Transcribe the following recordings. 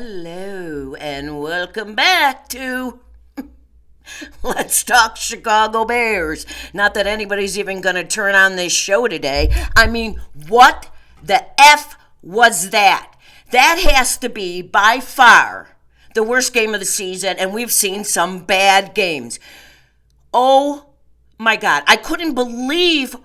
Hello and welcome back to Let's Talk Chicago Bears. Not that anybody's even going to turn on this show today. I mean, what the F was that? That has to be by far the worst game of the season, and we've seen some bad games. Oh my God, I couldn't believe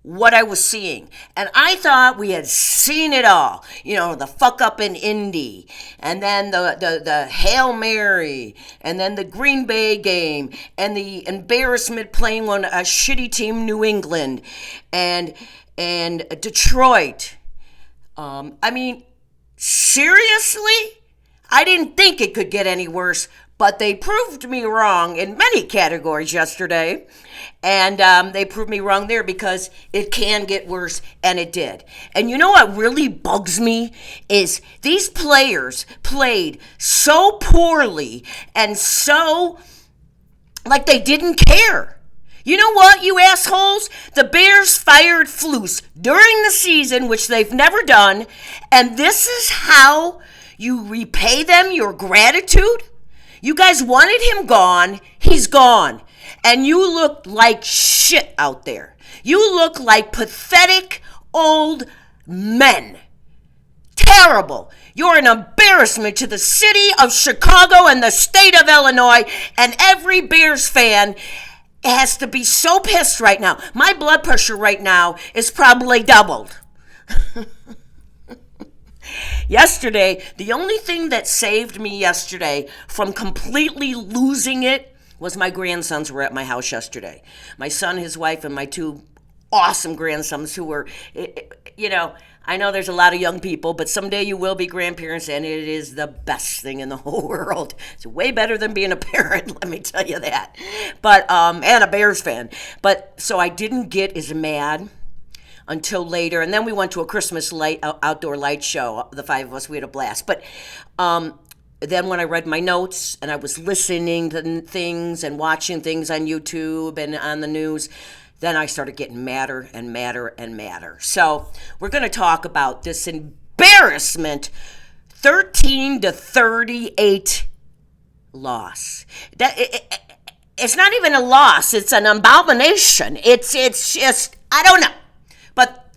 what I was seeing. And I thought we had seen it all. You know, the fuck up in Indy, and then the Hail Mary, and then the Green Bay game, and the embarrassment playing on a shitty team, New England, and Detroit. I mean, seriously? I didn't think it could get any worse, but they proved me wrong in many categories yesterday. And they proved me wrong there because it can get worse, and it did. And you know what really bugs me is these players played so poorly and so like they didn't care. You know what, you assholes? The Bears fired Flus during the season, which they've never done, and this is how you repay them your gratitude? You guys wanted him gone. He's gone. And you look like shit out there. You look like pathetic old men. Terrible. You're an embarrassment to the city of Chicago and the state of Illinois, and every Bears fan has to be so pissed right now. My blood pressure right now is probably doubled. Yesterday, the only thing that saved me yesterday from completely losing it was my grandsons were at my house yesterday. My son, his wife, and my two awesome grandsons who were, I know there's a lot of young people, but someday you will be grandparents, and it is the best thing in the whole world. It's way better than being a parent, let me tell you that. But, and a Bears fan. But, so I didn't get as mad until later, and then we went to a Christmas outdoor light show. The five of us, we had a blast. But then when I read my notes and I was listening to things and watching things on YouTube and on the news, then I started getting madder and madder and madder. So we're going to talk about this embarrassment, 13-38 loss. It's not even a loss; it's an abomination. It's just, I don't know. But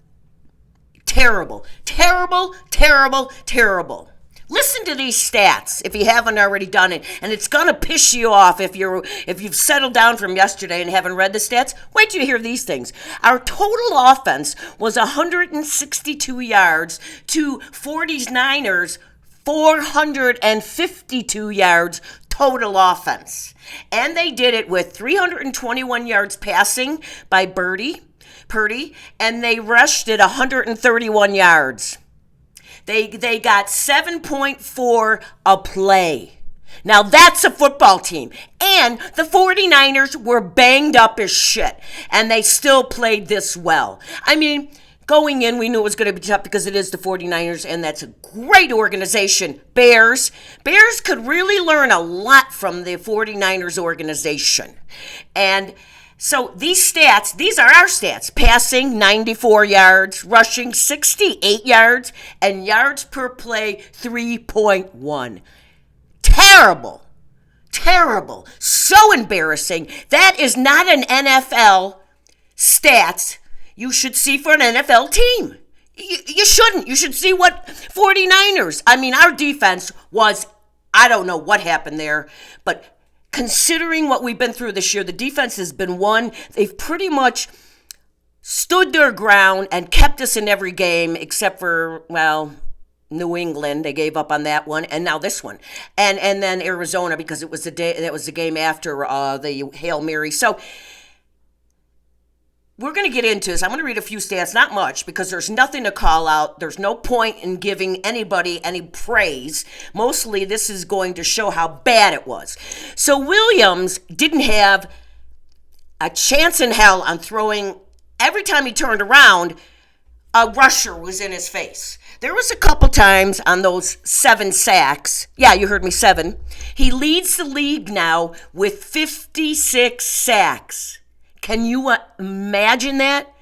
terrible, terrible, terrible, terrible. Listen to these stats if you haven't already done it, and it's gonna piss you off if you've settled down from yesterday and haven't read the stats. Wait till you hear these things. Our total offense was 162 yards to 49ers 452 yards total offense, and they did it with 321 yards passing by Purdy, and they rushed it 131 yards. They got 7.4 a play. Now that's a football team. And the 49ers were banged up as shit, and they still played this well. I mean, going in, we knew it was going to be tough because it is the 49ers, and that's a great organization. Bears could really learn a lot from the 49ers organization. And so these stats, these are our stats. Passing, 94 yards. Rushing, 68 yards. And yards per play, 3.1. Terrible. Terrible. So embarrassing. That is not an NFL stats you should see for an NFL team. You shouldn't. You should see what 49ers. I mean, our defense was, I don't know what happened there, but considering what we've been through this year, the defense has been one. They've pretty much stood their ground and kept us in every game except for, well, New England. They gave up on that one, and now this one, and then Arizona, because it was the day that was the game after the Hail Mary. So we're going to get into this. I'm going to read a few stats, not much, because there's nothing to call out. There's no point in giving anybody any praise. Mostly, this is going to show how bad it was. So Williams didn't have a chance in hell on throwing. Every time he turned around, a rusher was in his face. There was a couple times on those 7 sacks. Yeah, you heard me, 7. He leads the league now with 56 sacks. Can you imagine that?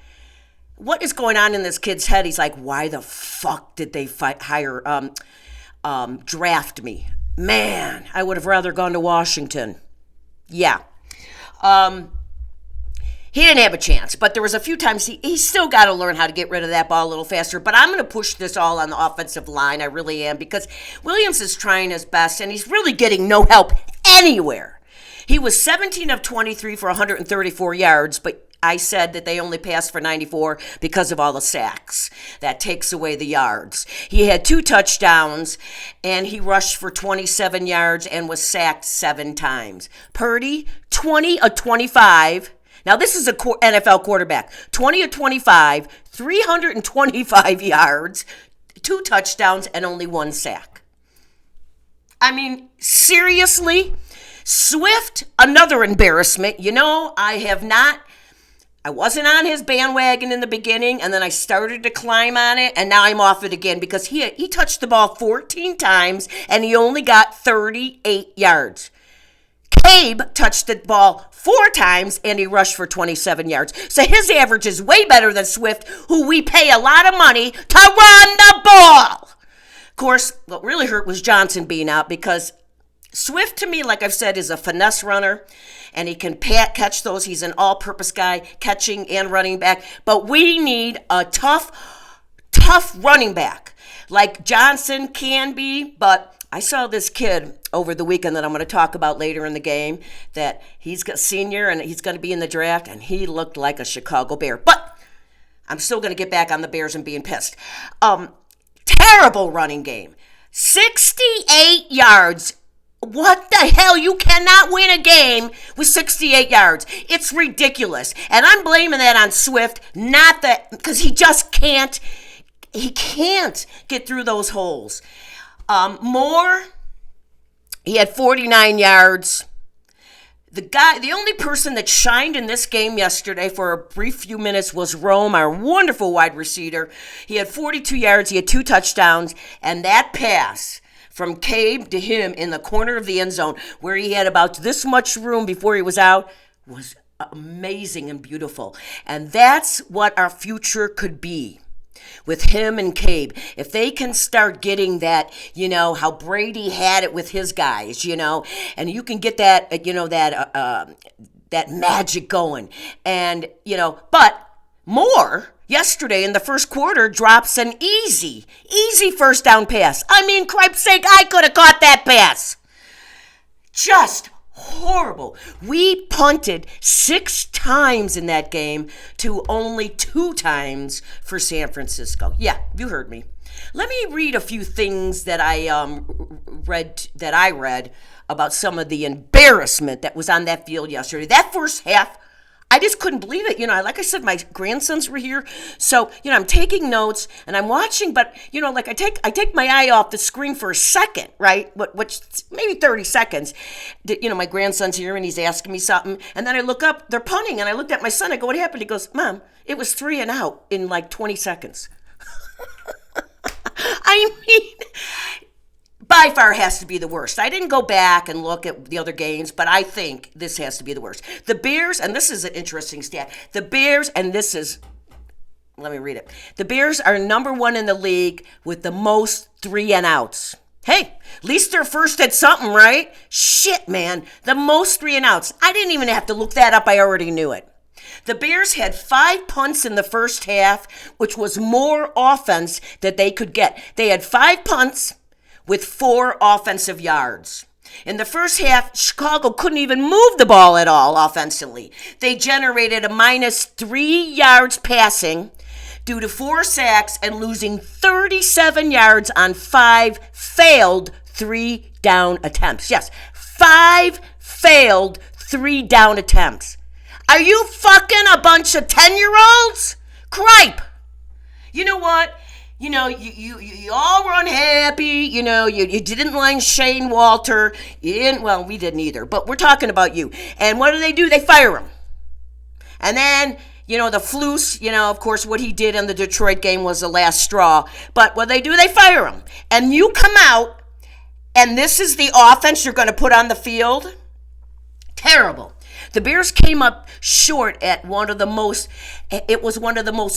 What is going on in this kid's head? He's like, why the fuck did they hire draft me. Man, I would have rather gone to Washington. Yeah. He didn't have a chance, but there was a few times he still got to learn how to get rid of that ball a little faster. But I'm going to push this all on the offensive line. I really am, because Williams is trying his best, and he's really getting no help anywhere. He was 17 of 23 for 134 yards, but I said that they only passed for 94 because of all the sacks. That takes away the yards. He had 2 touchdowns, and he rushed for 27 yards and was sacked 7 times. Purdy, 20 of 25. Now, this is a NFL quarterback. 20 of 25, 325 yards, 2 touchdowns, and only 1 sack. I mean, seriously? Swift, another embarrassment. I wasn't on his bandwagon in the beginning, and then I started to climb on it, and now I'm off it again because he touched the ball 14 times, and he only got 38 yards. Cabe touched the ball 4 times, and he rushed for 27 yards. So his average is way better than Swift, who we pay a lot of money to run the ball. Of course, what really hurt was Johnson being out, because Swift, to me, like I've said, is a finesse runner, and he can catch those. He's an all-purpose guy, catching and running back. But we need a tough running back like Johnson can be. But I saw this kid over the weekend that I'm going to talk about later in the game, that he's a senior and he's going to be in the draft, and he looked like a Chicago Bear. But I'm still going to get back on the Bears and being pissed. Terrible running game. 68 yards. What the hell? You cannot win a game with 68 yards. It's ridiculous. And I'm blaming that on Swift, not that, because he just can't. He can't get through those holes. Moore, he had 49 yards. The only person that shined in this game yesterday for a brief few minutes was Rome, our wonderful wide receiver. He had 42 yards. He had 2 touchdowns. And that pass from Cabe to him in the corner of the end zone, where he had about this much room before he was out, was amazing and beautiful. And that's what our future could be with him and Cabe. If they can start getting that, how Brady had it with his guys, and you can get that, that magic going. And, but Moore yesterday in the first quarter drops an easy first down pass. I mean, cripe's sake, I could have caught that pass. Just horrible. We punted 6 times in that game to only 2 times for San Francisco. Yeah, you heard me. Let me read a few things that I read about some of the embarrassment that was on that field yesterday. That first half, I just couldn't believe it. Like I said, my grandsons were here. So, I'm taking notes and I'm watching, but, I take my eye off the screen for a second, right? Which maybe 30 seconds. My grandson's here and he's asking me something. And then I look up, they're punting, and I looked at my son. I go, what happened? He goes, Mom, it was 3 and out in like 20 seconds. I mean, by far has to be the worst. I didn't go back and look at the other games, but I think this has to be the worst. The Bears, and this is an interesting stat, let me read it. The Bears are number 1 in the league with the most 3 and outs. Hey, at least they're first at something, right? Shit, man. The most 3 and outs. I didn't even have to look that up. I already knew it. The Bears had 5 punts in the first half, which was more offense that they could get. They had 5 punts with 4 offensive yards. In the first half, Chicago couldn't even move the ball at all offensively. They generated a -3 yards passing due to 4 sacks and losing 37 yards on 5 failed 3-down attempts. Yes, 5 failed 3-down attempts. Are you fucking a bunch of 10-year-olds? Cripe! You know what? You all were unhappy. You didn't like Shane Walter. You didn't, well, we didn't either, but we're talking about you. And what do? They fire him. And then, the Flus, of course, what he did in the Detroit game was the last straw. But what they do, they fire him. And you come out, and this is the offense you're going to put on the field? Terrible. The Bears came up short at one of the most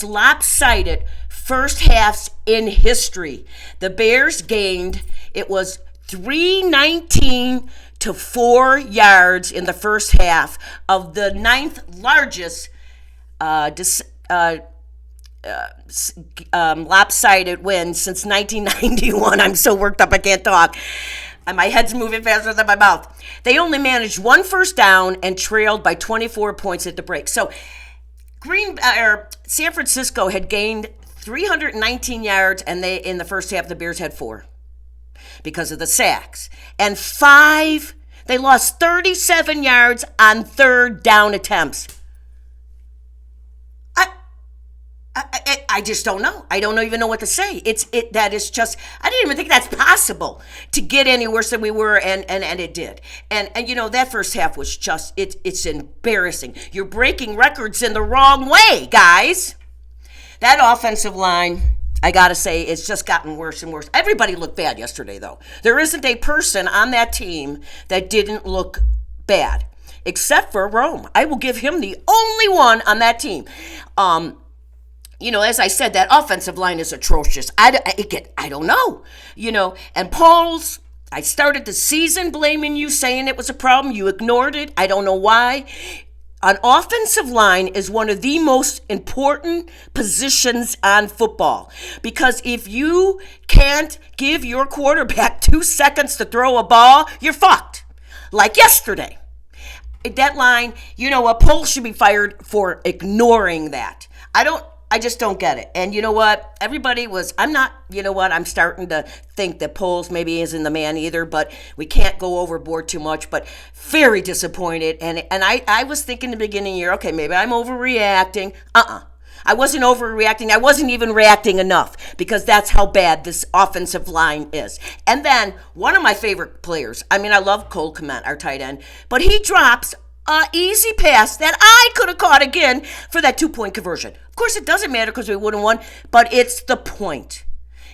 lopsided first halves in history. The Bears gained It was 319 to 4 yards in the first half of the ninth largest lopsided win since 1991. I'm so worked up I can't talk. My head's moving faster than my mouth. They only managed one first down and trailed by 24 points at the break. So San Francisco had gained 319 yards, and in the first half the Bears had 4 because of the sacks. And 5, they lost 37 yards on third down attempts. I just don't know. I don't even know what to say. That is just, I didn't even think that's possible to get any worse than we were, and it did. And that first half was just, it's embarrassing. You're breaking records in the wrong way, guys. That offensive line, I gotta say, it's just gotten worse and worse. Everybody looked bad yesterday, though. There isn't a person on that team that didn't look bad, except for Rome. I will give him the only one on that team. As I said, that offensive line is atrocious. I don't know. And Pauls, I started the season blaming you, saying it was a problem. You ignored it. I don't know why. An offensive line is one of the most important positions on football, because if you can't give your quarterback 2 seconds to throw a ball, you're fucked. Like yesterday. That line, Pauls should be fired for ignoring that. I just don't get it. And you know what? I'm starting to think that Pauls maybe isn't the man either, but we can't go overboard too much, but very disappointed. And I was thinking in the beginning of the year, okay, maybe I'm overreacting. I wasn't overreacting. I wasn't even reacting enough, because that's how bad this offensive line is. And then one of my favorite players, I love Cole Kmet, our tight end, but he drops an easy pass that I could have caught again for that 2-point conversion. Of course, it doesn't matter because we would have won, but it's the point.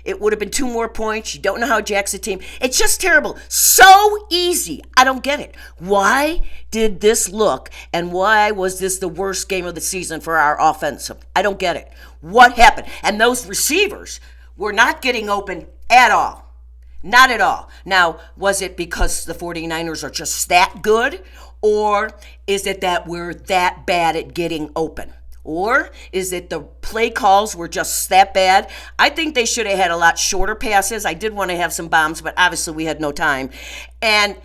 It would have been 2 more points. You don't know how Jack's a team. It's just terrible. So easy. I don't get it. Why did this look, and why was this the worst game of the season for our offensive? I don't get it. What happened? And those receivers were not getting open at all. Not at all. Now, was it because the 49ers are just that good? Or is it that we're that bad at getting open? Or is it the play calls were just that bad? I think they should have had a lot shorter passes. I did want to have some bombs, but obviously we had no time. And,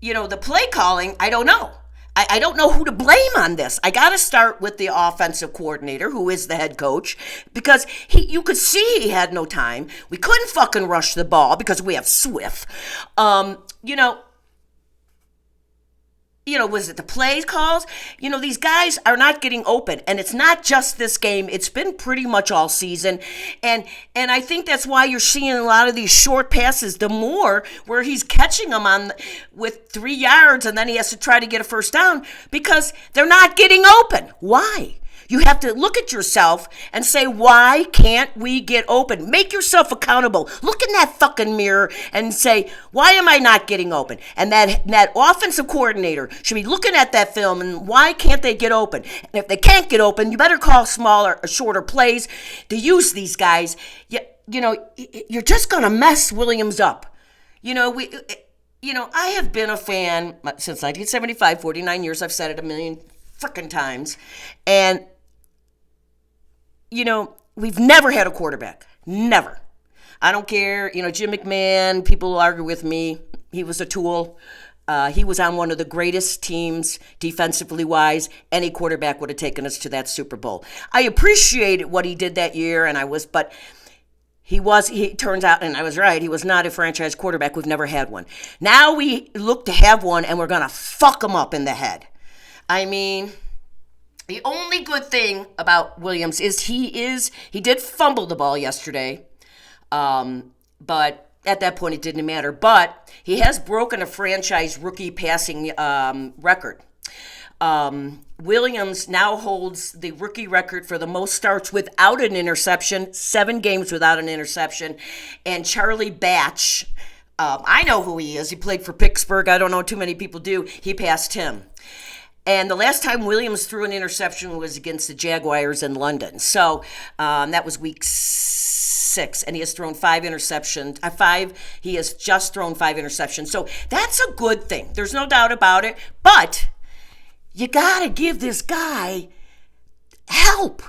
the play calling, I don't know. I don't know who to blame on this. I got to start with the offensive coordinator, who is the head coach, because you could see he had no time. We couldn't fucking rush the ball because we have Swift. Was it the play calls? These guys are not getting open. And it's not just this game. It's been pretty much all season. And I think that's why you're seeing a lot of these short passes, the more where he's catching them with 3 yards, and then he has to try to get a first down because they're not getting open. Why? You have to look at yourself and say, why can't we get open? Make yourself accountable. Look in that fucking mirror and say, why am I not getting open? And that offensive coordinator should be looking at that film and why can't they get open? And if they can't get open, you better call smaller or shorter plays to use these guys. You're just going to mess Williams up. I have been a fan since 1975, 49 years. I've said it a million freaking times. And we've never had a quarterback. Never. I don't care. Jim McMahon, people argue with me. He was a tool. He was on one of the greatest teams, defensively wise. Any quarterback would have taken us to that Super Bowl. I appreciated what he did that year, but he turns out, and I was right, he was not a franchise quarterback. We've never had one. Now we look to have one, and we're going to fuck him up in the head. The only good thing about Williams is he did fumble the ball yesterday, but at that point it didn't matter. But he has broken a franchise rookie passing record. Williams now holds the rookie record for the most starts without an interception, 7 games without an interception. And Charlie Batch, I know who he is. He played for Pittsburgh. I don't know too many people do. He passed him. And the last time Williams threw an interception was against the Jaguars in London. So that was week 6. 6, and he has thrown 5 interceptions. He has just thrown 5 interceptions. So that's a good thing. There's no doubt about it. But you got to give this guy help.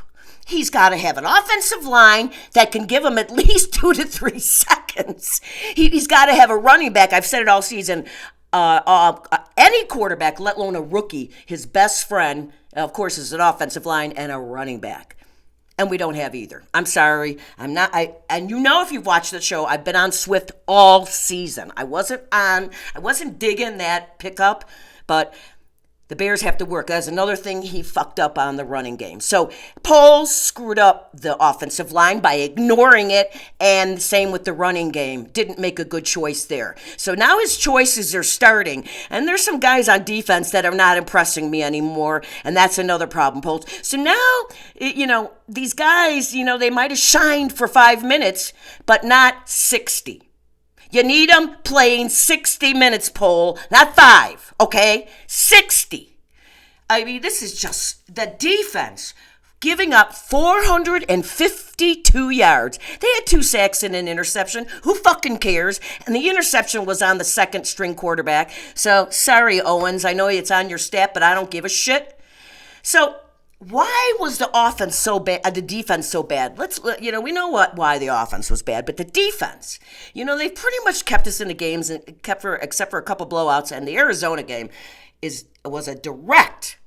He's got to have an offensive line that can give him at least 2 to 3 seconds. He's got to have a running back. I've said it all season. Any quarterback, let alone a rookie, his best friend, of course, is an offensive line and a running back. And we don't have either. I'm sorry. I'm not. And if you've watched the show, I've been on Swift all season. I wasn't digging that pickup, but the Bears have to work. That's another thing he fucked up on the running game. So Poles screwed up the offensive line by ignoring it, and same with the running game. Didn't make a good choice there. So now his choices are starting, and there's some guys on defense that are not impressing me anymore, and that's another problem, Poles. So now, these guys, they might have shined for 5 minutes, but not 60. You need them playing 60 minutes, Pole, not 5, okay? 60. I mean, this is just the defense giving up 452 yards. They had 2 sacks and an interception. Who fucking cares? And the interception was on the second string quarterback. So, sorry, Owens. I know it's on your stat, but I don't give a shit. So, why was the offense so bad? The defense so bad? We know why the offense was bad, but the defense, they pretty much kept us in the games, except for a couple blowouts. And the Arizona game was a direct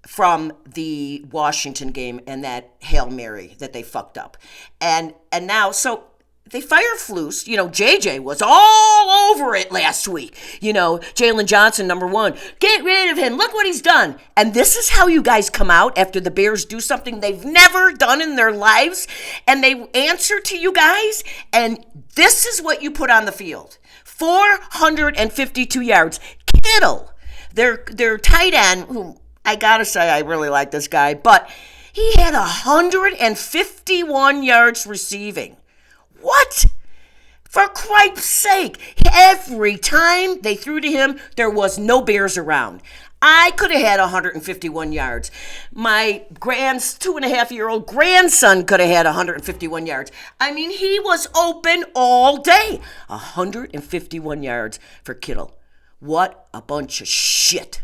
from the Washington game and that Hail Mary that they fucked up, and now so. They fire Flus. JJ was all over it last week. Jalen Johnson, number 1. Get rid of him. Look what he's done. And this is how you guys come out after the Bears do something they've never done in their lives. And they answer to you guys. And this is what you put on the field. 452 yards. Kittle, their tight end, who I got to say I really like this guy, but he had 151 yards receiving. What? For Christ's sake, every time they threw to him, there was no Bears around. I could have had 151 yards. My 2.5-year-old grandson could have had 151 yards. I mean, he was open all day. 151 yards for Kittle. What a bunch of shit.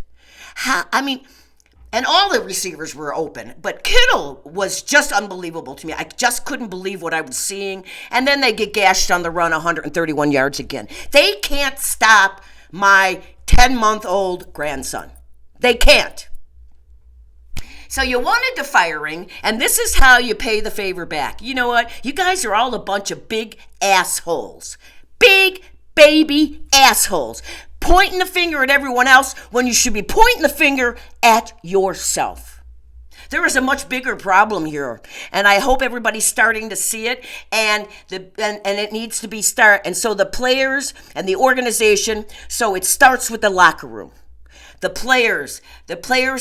And all the receivers were open, but Kittle was just unbelievable to me. I just couldn't believe what I was seeing. And then they get gashed on the run, 131 yards again. They can't stop my 10-month-old grandson. They can't. So you wanted the firing, and this is how you pay the favor back. You know what? You guys are all a bunch of big assholes. Big baby assholes. Pointing the finger at everyone else when you should be pointing the finger at yourself. There is a much bigger problem here, and I hope everybody's starting to see it, and it needs to be And so the players and the organization, so it starts with the locker room. The players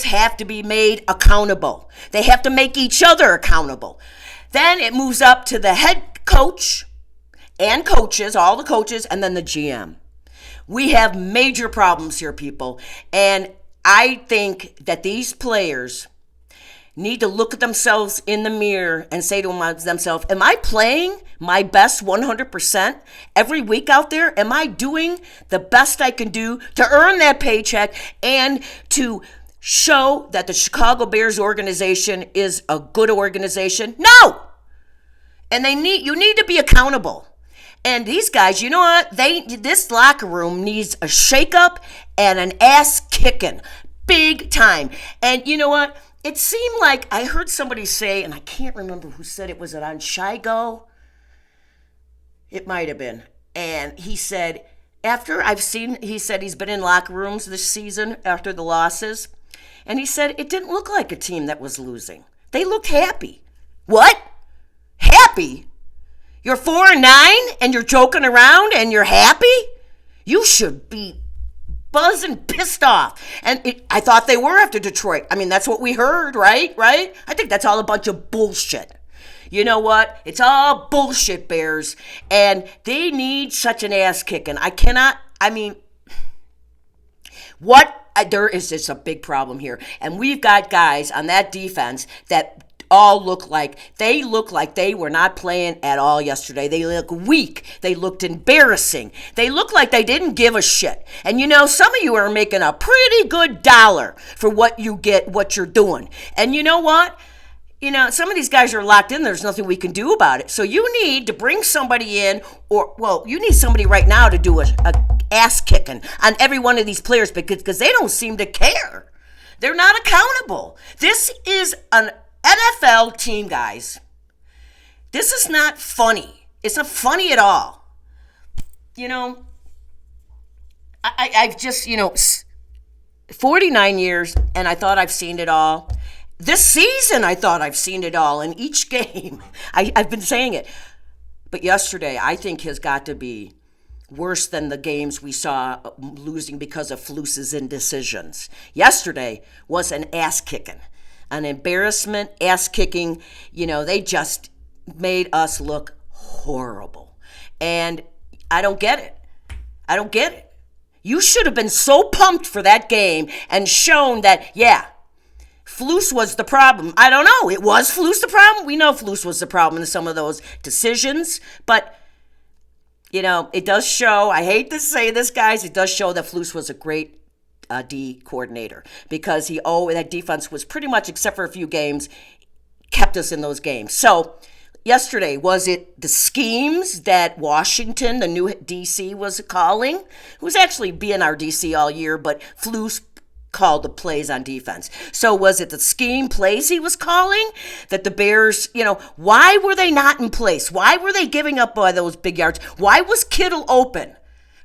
have to be made accountable. They have to make each other accountable. Then it moves up to the head coach and coaches, all the coaches, and then the GM. We have major problems here, people. And I think that these players need to look at themselves in the mirror and say to themselves, am I playing my best 100% every week out there? Am I doing the best I can do to earn that paycheck and to show that the Chicago Bears organization is a good organization? No! And you need to be accountable. And these guys, you know what? This locker room needs a shakeup and an ass kicking, big time. And you know what? It seemed like I heard somebody say, and I can't remember who said it. Was it on Shigo? It might have been. And he said, he said he's been in locker rooms this season after the losses. And he said it didn't look like a team that was losing. They looked happy. What? Happy? You're 4-9 and you're joking around and you're happy? You should be buzzing, pissed off. And I thought they were after Detroit. I mean, that's what we heard, right? I think that's all a bunch of bullshit. You know what? It's all bullshit, Bears. And they need such an ass kicking. There is just a big problem here. And we've got guys on that defense that all look like they were not playing at all yesterday. They look weak. They looked embarrassing. They look like they didn't give a shit. And some of you are making a pretty good dollar for what you're doing. And you know what? Some of these guys are locked in. There's nothing we can do about it. So you need to bring somebody in, you need somebody right now to do a ass kicking on every one of these players because they don't seem to care. They're not accountable. This is an NFL team, guys. This is not funny. It's not funny at all. I've just, 49 years, and I thought I've seen it all. This season, I thought I've seen it all in each game. I've been saying it. But yesterday, I think has got to be worse than the games we saw losing because of Flus's indecisions. Yesterday was an ass-kicking, an embarrassment, ass-kicking. They just made us look horrible. And I don't get it. You should have been so pumped for that game and shown that, yeah, Flus was the problem. I don't know. It was Flus the problem? We know Flus was the problem in some of those decisions. But, it does show, I hate to say this, guys, it does show that Flus was a great D coordinator because that defense was pretty much, except for a few games, kept us in those games. So yesterday, was it the schemes that Washington, the new DC, was calling? Who was actually being our DC all year, but Flus called the plays on defense. So was it the scheme plays he was calling that the Bears, why were they not in place? Why were they giving up by those big yards? Why was Kittle open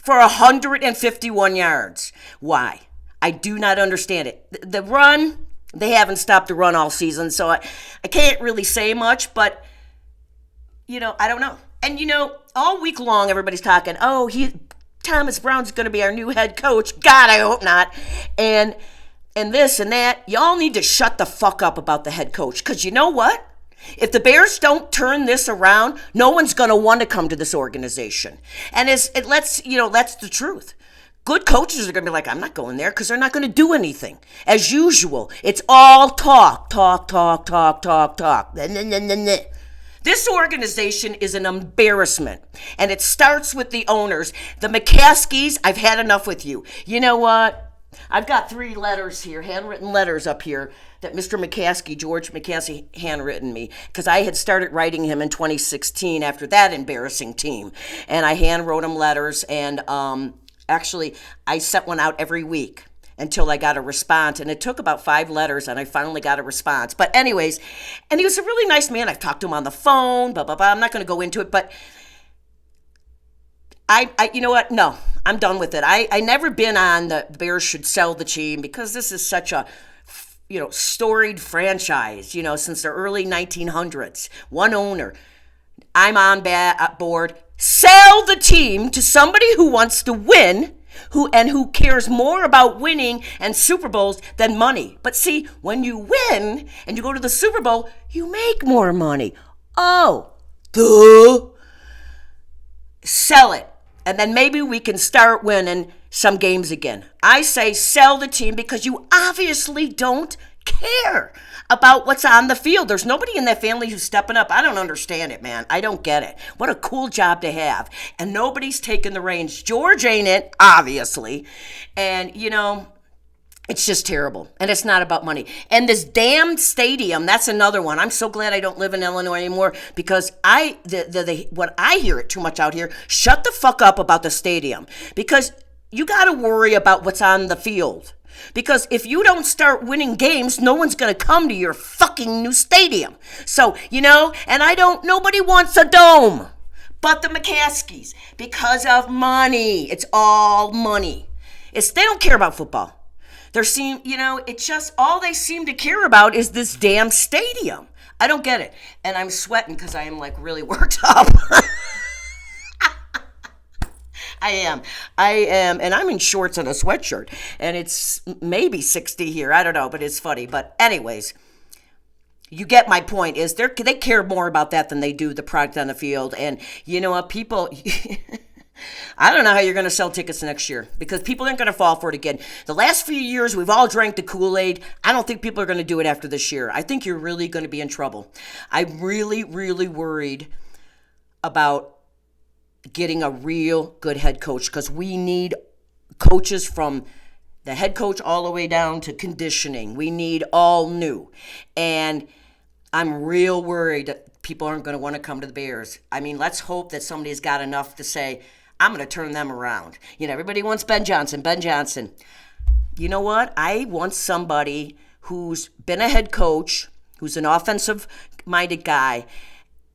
for 151 yards? Why? I do not understand it. The run, they haven't stopped the run all season, so I can't really say much, but, I don't know. And, all week long, everybody's talking, Thomas Brown's going to be our new head coach. God, I hope not. And this and that. Y'all need to shut the fuck up about the head coach. Because you know what? If the Bears don't turn this around, no one's going to want to come to this organization. And that's the truth. Good coaches are going to be like, I'm not going there because they're not going to do anything. As usual, it's all talk. This organization is an embarrassment, and it starts with the owners. The McCaskies, I've had enough with you. You know what? I've got 3 letters here, handwritten letters up here, that Mr. McCaskey, George McCaskey, handwritten me, because I had started writing him in 2016 after that embarrassing team, and I handwrote him letters, and actually, I sent one out every week until I got a response. And it took about 5 letters, and I finally got a response. But anyways, and he was a really nice man. I've talked to him on the phone, blah, blah, blah. I'm not going to go into it, but I you know what? No, I'm done with it. I never been on the Bears should sell the team because this is such a, storied franchise, since the early 1900s. One owner. I'm on board. Sell the team to somebody who wants to win, who cares more about winning and Super Bowls than money. But see, when you win and you go to the Super Bowl, you make more money. Oh, duh. Sell it. And then maybe we can start winning some games again. I say sell the team because you obviously don't care about what's on the field. There's nobody in that family who's stepping up. I don't understand it, man. I don't get it. What a cool job to have. And nobody's taking the reins. George ain't it, obviously. And, it's just terrible. And it's not about money. And this damn stadium, that's another one. I'm so glad I don't live in Illinois anymore because what I hear it too much out here, shut the fuck up about the stadium. Because you got to worry about what's on the field. Because if you don't start winning games, no one's going to come to your fucking new stadium. So, and nobody wants a dome but the McCaskies because of money. It's all money. They don't care about football. It's just all they seem to care about is this damn stadium. I don't get it. And I'm sweating because I am really worked up. I am. And I'm in shorts and a sweatshirt. And it's maybe 60 here. I don't know, but it's funny. But anyways, you get my point. Is they care more about that than they do the product on the field. And you know what, people, I don't know how you're going to sell tickets next year because people aren't going to fall for it again. The last few years, we've all drank the Kool-Aid. I don't think people are going to do it after this year. I think you're really going to be in trouble. I'm really, really worried about getting a real good head coach because we need coaches from the head coach all the way down to conditioning. We need all new. And I'm real worried that people aren't going to want to come to the Bears. I mean, let's hope that somebody's got enough to say, I'm going to turn them around. You know, everybody wants Ben Johnson. Ben Johnson. You know what? I want somebody who's been a head coach, who's an offensive-minded guy,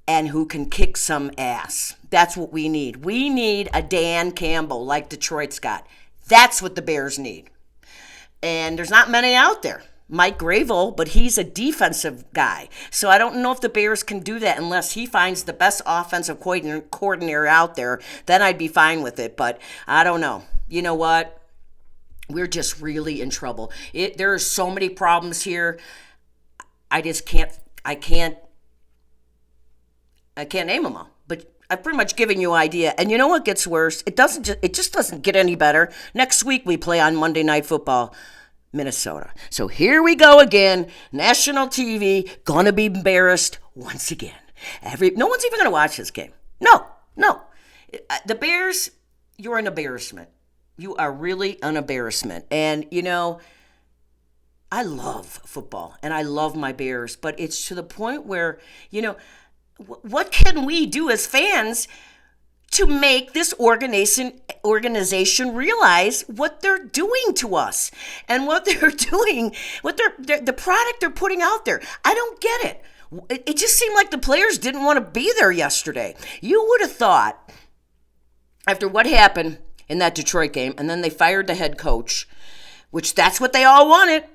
and who can kick some ass. That's what we need. We need a Dan Campbell like Detroit's got. That's what the Bears need. And there's not many out there. Mike Gravel, but he's a defensive guy. So I don't know if the Bears can do that unless he finds the best offensive coordinator out there. Then I'd be fine with it, but I don't know. You know what? We're just really in trouble. There are so many problems here. I can't name them all. But I've pretty much given you an idea. And you know what gets worse? It just doesn't get any better. Next week we play on Monday Night Football. Minnesota. So here we go again. National TV gonna be embarrassed once again. No one's even gonna watch this game. No. The Bears, you're an embarrassment. You are really an embarrassment. And you know, I love football and I love my Bears, but it's to the point where, you know, what can we do as fans to make this organization realize what they're doing to us and what they're doing, the product they're putting out there? I don't get it. It just seemed like the players didn't want to be there yesterday. You would have thought, after what happened in that Detroit game, and then they fired the head coach, which that's what they all wanted,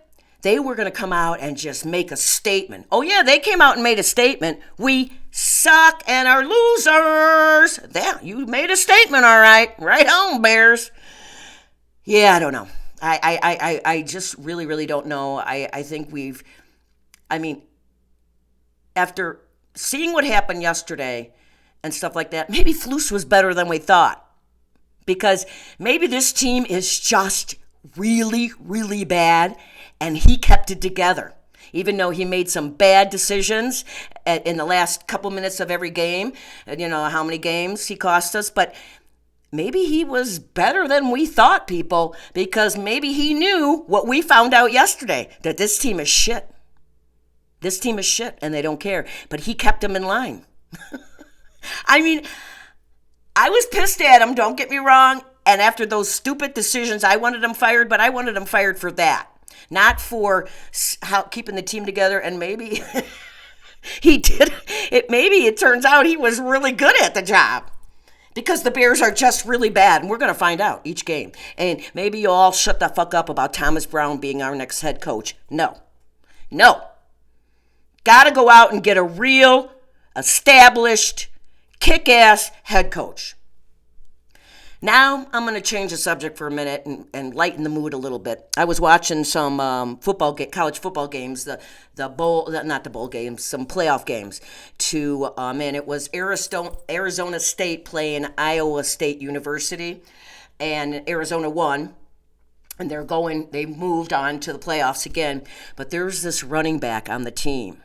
they were going to come out and just make a statement. Oh, yeah, they came out and made a statement. We suck and are losers. Yeah, you made a statement, all right. Right on, Bears. Yeah, I don't know. I just really, really don't know. I think after seeing what happened yesterday and stuff like that, maybe Flus was better than we thought. Because maybe this team is just really, really bad, and he kept it together. Even though he made some bad decisions in the last couple minutes of every game, and you know how many games he cost us, but maybe he was better than we thought, people, because maybe he knew what we found out yesterday, that this team is shit. This team is shit, and they don't care. But he kept them in line. I mean, I was pissed at him, don't get me wrong, and after those stupid decisions, I wanted him fired, but I wanted him fired for that. Not for keeping the team together, and maybe he did it. Maybe it turns out he was really good at the job because the Bears are just really bad, and we're going to find out each game. And maybe you'll all shut the fuck up about Thomas Brown being our next head coach. No. Got to go out and get a real, established, kick-ass head coach. Now, I'm going to change the subject for a minute and lighten the mood a little bit. I was watching some college football games, some playoff games. And it was Arizona State playing Iowa State University, and Arizona won. And they moved on to the playoffs again. But there's this running back on the team.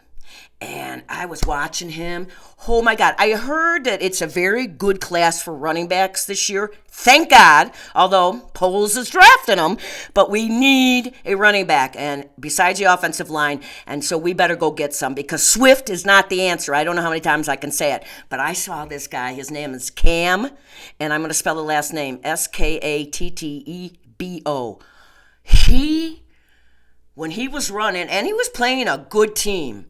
And I was watching him. Oh, my God. I heard that it's a very good class for running backs this year. Thank God. Although Poles is drafting them. But we need a running back, and besides the offensive line. And so we better go get some, because Swift is not the answer. I don't know how many times I can say it. But I saw this guy. His name is Cam. And I'm going to spell the last name. Skattebo. When he was running, and he was playing a good team,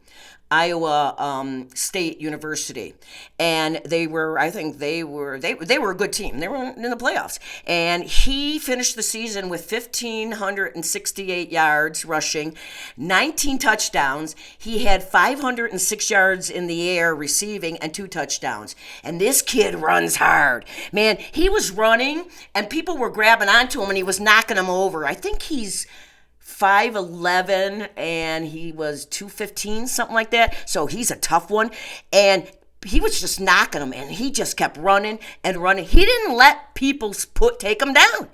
Iowa State University, and they were a good team. They were in the playoffs, and he finished the season with 1,568 yards rushing, 19 touchdowns. He had 506 yards in the air receiving and 2 touchdowns. And this kid runs hard. Man, he was running, and people were grabbing onto him, and he was knocking them over. I think he's 5'11", and he was 215, something like that. So he's a tough one. And he was just knocking him, and he just kept running and running. He didn't let people take him down.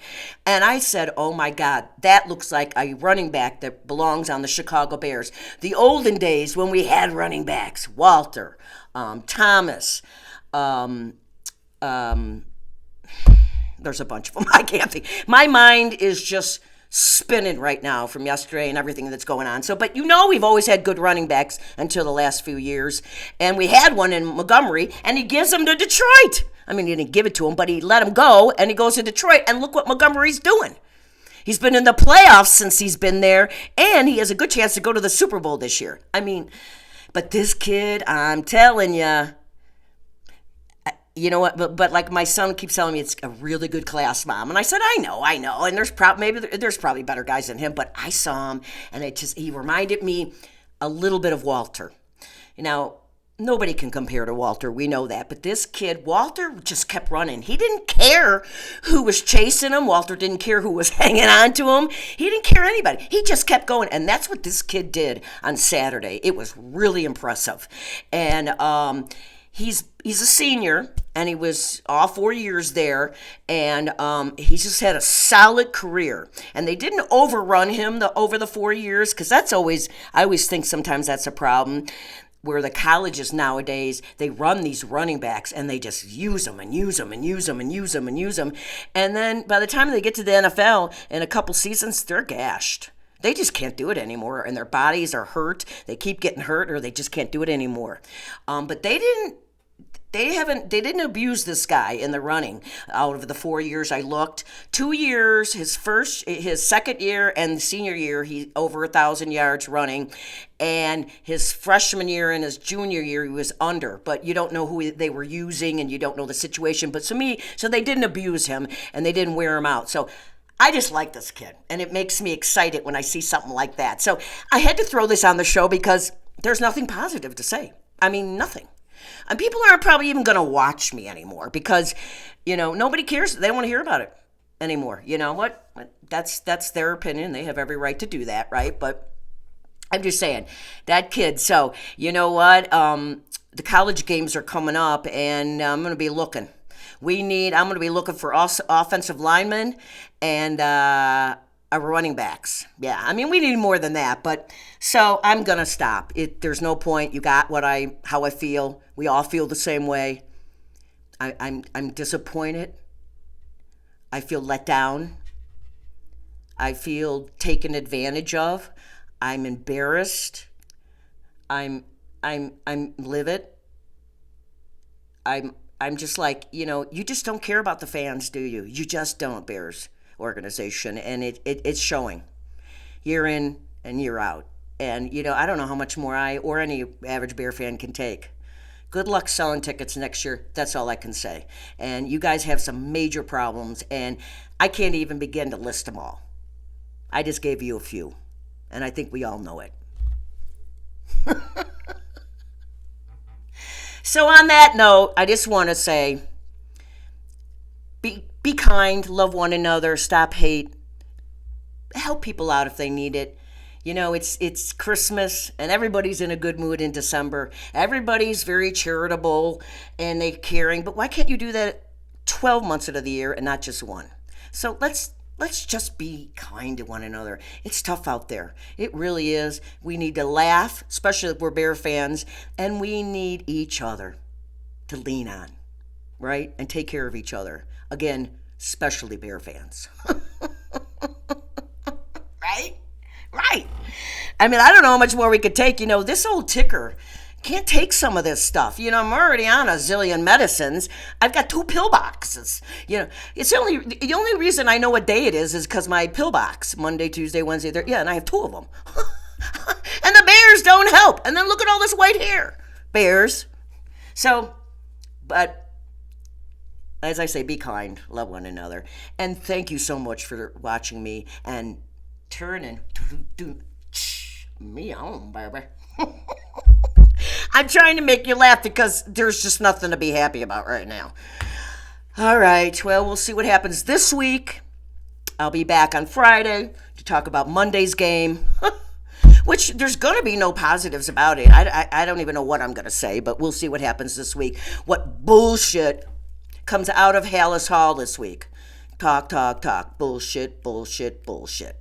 And I said, oh my God, that looks like a running back that belongs on the Chicago Bears. The olden days when we had running backs, Walter, Thomas, there's a bunch of them. I can't think. My mind is just spinning right now from yesterday and everything that's going on. So, but we've always had good running backs until the last few years. And we had one in Montgomery, and he gives him to Detroit. I mean, he didn't give it to him, but he let him go, and he goes to Detroit. And look what Montgomery's doing. He's been in the playoffs since he's been there, and he has a good chance to go to the Super Bowl this year. I mean, but this kid, I'm telling you, you know what? But like my son keeps telling me, it's a really good class, Mom. And I said, I know. And there's probably better guys than him. But I saw him, and he reminded me a little bit of Walter. Now, nobody can compare to Walter. We know that. But this kid, Walter, just kept running. He didn't care who was chasing him. Walter didn't care who was hanging on to him. He didn't care anybody. He just kept going. And that's what this kid did on Saturday. It was really impressive. And he's a senior, and he was all 4 years there, and he's just had a solid career. And they didn't overrun him over the 4 years, because I always think sometimes that's a problem, where the colleges nowadays, they run these running backs, and they just use them and use them and use them and use them and use them. And then by the time they get to the NFL in a couple seasons, they're gashed. They just can't do it anymore, and their bodies are hurt. They keep getting hurt, or they just can't do it anymore. But they didn't abuse this guy in the running. Out of the 4 years I looked, 2 years, his second year and the senior year, he over 1,000 yards running. And his freshman year and his junior year, he was under. But you don't know who they were using, and you don't know the situation. But so they didn't abuse him, and they didn't wear him out. So I just like this kid, and it makes me excited when I see something like that. So I had to throw this on the show because there's nothing positive to say. I mean, nothing. And people aren't probably even going to watch me anymore because, nobody cares. They don't want to hear about it anymore. You know what? That's their opinion. They have every right to do that, right? But I'm just saying, that kid. So, you know what? The college games are coming up, and I'm going to be looking. I'm going to be looking for offensive linemen and running backs. Yeah, I mean, we need more than that, but so I'm going to stop. There's no point. You got how I feel. We all feel the same way. I'm disappointed. I feel let down. I feel taken advantage of. I'm embarrassed. I'm livid. I'm just like, you just don't care about the fans, do you? You just don't, Bears organization, and it's showing year in and year out. And I don't know how much more I or any average Bear fan can take. Good luck selling tickets next year. That's all I can say. And you guys have some major problems, and I can't even begin to list them all. I just gave you a few, and I think we all know it. So on that note, I just want to say, be kind, love one another, stop hate, help people out if they need it. It's Christmas, and everybody's in a good mood in December. Everybody's very charitable, and they're caring. But why can't you do that 12 months out of the year and not just one? So let's just be kind to one another. It's tough out there. It really is. We need to laugh, especially if we're Bear fans, and we need each other to lean on, right? And take care of each other. Again, especially Bear fans. Right. I mean, I don't know how much more we could take. This old ticker can't take some of this stuff. I'm already on a zillion medicines. I've got 2 pill boxes. It's the only reason I know what day it is because my pill box, Monday, Tuesday, Wednesday, and I have 2 of them. And the Bears don't help. And then look at all this white hair. Bears. So, but as I say, be kind, love one another. And thank you so much for watching me and turning me on, baby. I'm trying to make you laugh because there's just nothing to be happy about right now. All right, well, we'll see what happens this week. I'll be back on Friday to talk about Monday's game. which there's going to be no positives about it. I don't even know what I'm going to say, but we'll see what happens this week. What bullshit comes out of Hallis Hall this week. Talk, talk, talk. Bullshit, bullshit, bullshit.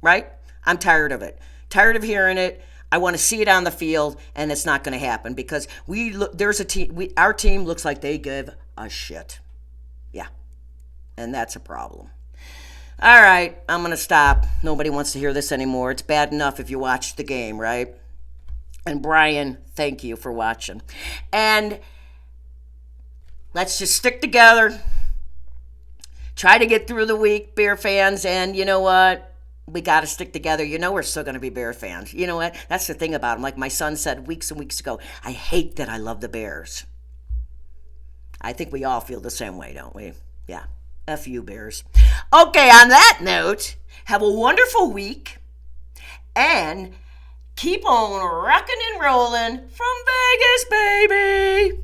Right? I'm tired of it. Tired of hearing it. I want to see it on the field, and it's not going to happen because our team looks like they give a shit. Yeah. And that's a problem. All right, I'm going to stop. Nobody wants to hear this anymore. It's bad enough if you watched the game, right? And Brian, thank you for watching. And let's just stick together. Try to get through the week, Bear fans. And you know what? We got to stick together. You know we're still going to be Bear fans. You know what? That's the thing about them. Like my son said weeks and weeks ago, I hate that I love the Bears. I think we all feel the same way, don't we? Yeah. F you, Bears. Okay, on that note, have a wonderful week. And keep on rocking and rolling from Vegas, baby.